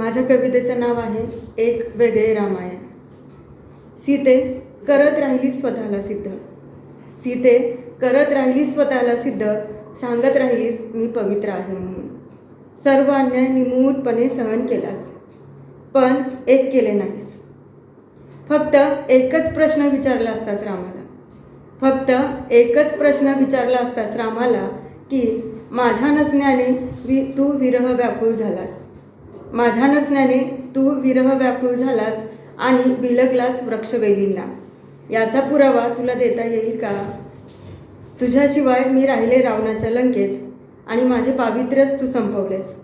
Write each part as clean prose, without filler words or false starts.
माझ्या कवितेचं नाव आहे एक वेगळे रामायण. सीते करत राहिली स्वतःला सिद्ध, सीते करत राहिली स्वतःला सिद्ध, सांगत राहिलीस मी पवित्र आहे म्हणून. सर्व अन्याय निमूटपणे सहन केलास, पण एक केले नाहीस. फक्त एकच प्रश्न विचारला असतास रामाला, फक्त एकच प्रश्न विचारला असतास रामाला की माझ्या नसण्याने तू विरह व्याकुळ झालास, माझ्या नसण्याने तू विरह व्याकुळ झालास आणि बिलगलास वृक्षवेलींना. याचा पुरावा तुला देता येईल का? तुझ्याशिवाय मी राहिले रावणाच्या लंकेत आणि माझे पावित्र्यच तू संपवलेस.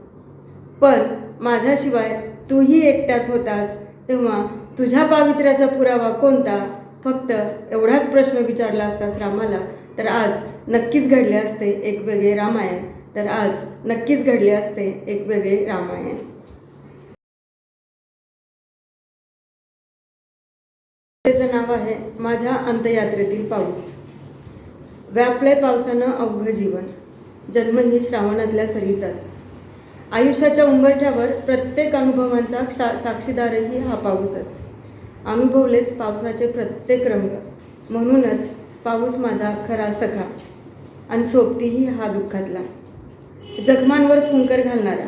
पण माझ्याशिवाय तूही एकटाच होतास, तेव्हा तुझ्या पावित्र्याचा पुरावा कोणता? फक्त एवढाच प्रश्न विचारला असतास रामाला तर आज नक्कीच घडले असते एक वेगळे रामायण, तर आज नक्कीच घडले असते एक वेगळे रामायण. त्याचं नाव आहे माझ्या अंत्ययात्रेतील पाऊस. व्यापले पावसानं अवघं जीवन, जन्मही श्रावणातल्या सरीचाच. आयुष्याच्या उंबरठ्यावर प्रत्येक अनुभवांचा साक्षीदारही हा पाऊसच. अनुभवलेत पावसाचे प्रत्येक रंग, म्हणूनच पाऊस माझा खरा सखा आणि सोबतीही हा दुःखातला. जखमांवर फुंकर घालणारा,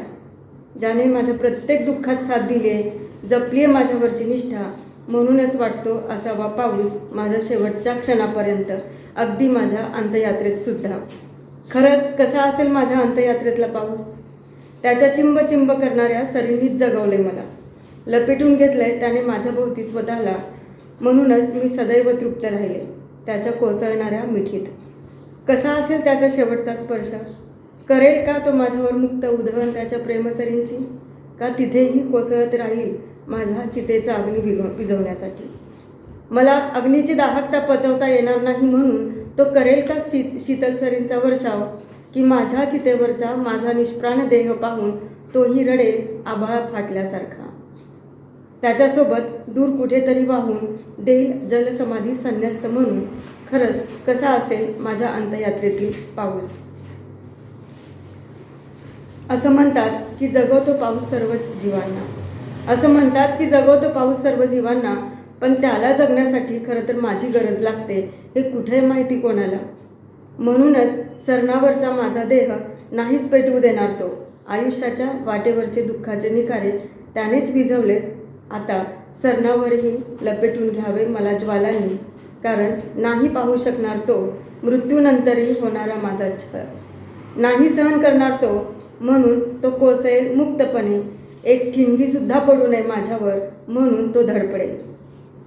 ज्याने माझ्या प्रत्येक दुःखात साथ दिली, जपली माझ्यावरची निष्ठा, म्हणूनच वाटतो असावा पाऊस माझ्या शेवटच्या क्षणापर्यंत, अगदी माझ्या अंत्ययात्रेत सुद्धा. खरंच कसा असेल माझ्या अंत्ययात्रेतला पाऊस? त्याच्या चिंब चिंब करणाऱ्या सरींनीच जगवले मला, लपेटून घेतलंय त्याने माझ्या भोवती स्वतःला, म्हणूनच मी सदैव तृप्त राहिले त्याच्या कोसळणाऱ्या मिठीत. कसा असेल त्याचा शेवटचा स्पर्श? करेल का तो माझ्यावर मुक्त उधळण त्याच्या प्रेमसरींची? का तिथेही कोसळत राहील माझा चितेचा अग्नी विझवण्यासाठी? मला अग्नीची दाहकता पचवता येणार नाही म्हणून तो करेल का शीतल सरींचा वर्षाव? की माझ्या चितेवरचा माझा निष्प्राण देह पाहून तोही रडेल आभाळ फाटल्यासारखा? त्याच्यासोबत दूर कुठेतरी वाहून देईल जलसमाधी संन्यस्त म्हणून. खरंच कसा असेल माझ्या अंत्ययात्रेतील पाऊस? असं म्हणतात की जगवतो पाऊस सर्व जीवांना, असं म्हणतात की जगवतो पाऊस सर्व जीवांना, पण त्याला जगण्यासाठी खरं तर माझी गरज लागते हे कुठे माहिती कोणाला? म्हणूनच सरणावरचा माझा देह नाहीच पेटवू देणार तो. आयुष्याच्या वाटेवरचे दुःखाचे निखारे त्यानेच विझवलेत, आता सरणावरही लपेटून घ्यावे मला ज्वालांनी, कारण नाही पाहू शकणार तो मृत्यूनंतरही होणारा माझा छळ. नाही सहन करणार तो, म्हणून तो कोसळेल मुक्तपणे, एक ठिणगीसुद्धा पडू नये माझ्यावर म्हणून तो धडपडेल.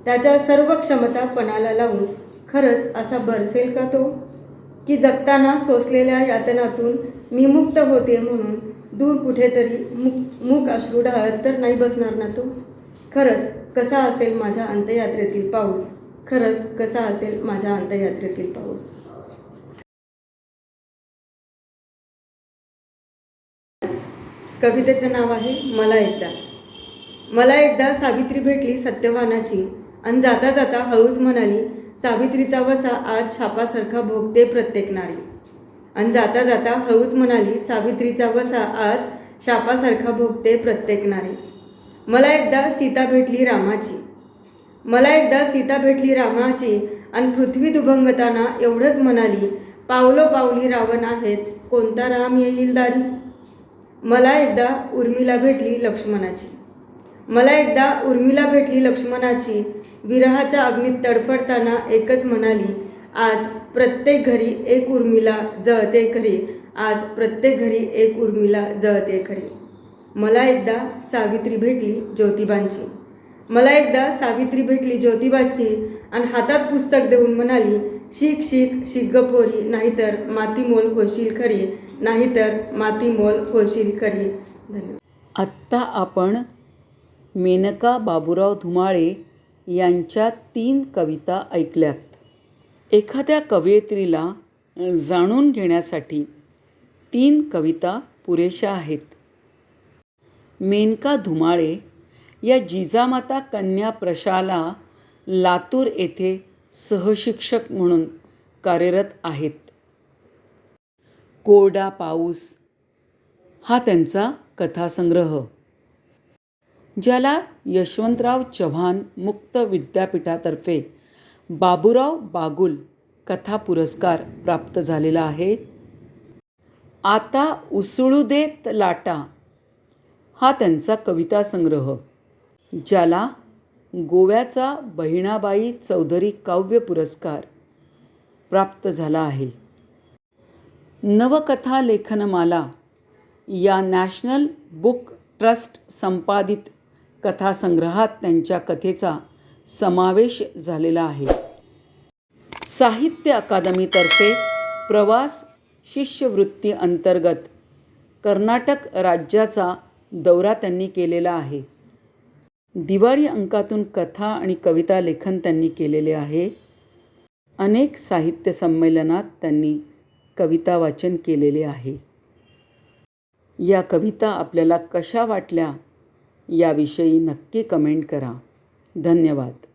त्याच्या सर्व क्षमता पणाला लावून खरंच असा बरसेल का तो? की जगताना सोसलेल्या यातनातून मी मुक्त होते म्हणून दूर कुठेतरी मूक अश्रू ढाळत तर नाही बसणार ना तो? खरंच कसा असेल माझ्या अंत्ययात्रेतील पाऊस? खरंच कसा असेल माझ्या अंत्ययात्रेतील पाऊस? कवितेचं नाव आहे मला एकदा. मला एकदा सावित्री भेटली सत्यवानाची, आणि जाता जाता हळूच म्हणाली सावित्रीचा वसा आज शापासारखा भोगते प्रत्येक नारी. आणि जाता जाता हळूच म्हणाली सावित्रीचा वसा आज शापासारखा भोगते प्रत्येक नारी. मला एकदा सीता भेटली रामाची, मला एकदा सीता भेटली रामाची, आणि पृथ्वी दुभंगताना एवढंच म्हणाली पावलोपावली रावण आहेत, कोणता राम येईल दारी. मला एकदा उर्मिला भेटली लक्ष्मणाची, मला एकदा उर्मिला भेटली लक्ष्मणाची, विरहाच्या अग्नीत तडफडताना एकच म्हणाली आज प्रत्येक घरी एक उर्मिला जळते खरी, आज प्रत्येक घरी एक उर्मिला जळते खरी. मला एकदा सावित्री भेटली ज्योतिबांची, मला एकदा सावित्री भेटली ज्योतिबाची, आणि हातात पुस्तक देऊन म्हणाली शिक शिक शिक ग पोरी, नाहीतर मातीमोल होशील खरी, नाहीतर मातीमोल होशील खरी. धन्यवाद. आत्ता आपण मेनका बाबूराव धुमाळे यांच्या 3 कविता ऐकल्यात. एखाद्या कवयित्रीला जाणून घेण्यासाठी 3 कविता पुरेशा आहेत. मेनका धुमाळे या जिजामाता कन्या प्रशाला लातूर येथे सहशिक्षक म्हणून कार्यरत आहेत. कोरडा पाऊस हा त्यांचा कथासंग्रह. ज्याला यशवंतराव चव्हाण मुक्त विद्यापीठातर्फे बाबूराव बागुल कथा पुरस्कार प्राप्त झालेला आहे. आता उसळू देत लाटा हा त्यांचा कविता संग्रह, ज्याला गोव्याचा बहिणाबाई चौधरी काव्य पुरस्कार प्राप्त झाला आहे. नवकथा लेखनमाला या नॅशनल बुक ट्रस्ट संपादित कथासंग्रहात त्यांच्या कथेचा समावेश झालेला आहे. साहित्य अकादमीतर्फे प्रवास शिष्यवृत्ती अंतर्गत कर्नाटक राज्याचा दौरा त्यांनी केलेला आहे. दिवाळी अंकातून कथा आणि कविता लेखन त्यांनी केलेले आहे. अनेक साहित्य संमेलनात त्यांनी कविता वाचन केलेले आहे. या कविता आपल्याला कशा वाटल्या याविषयी नक्की कमेंट करा. धन्यवाद.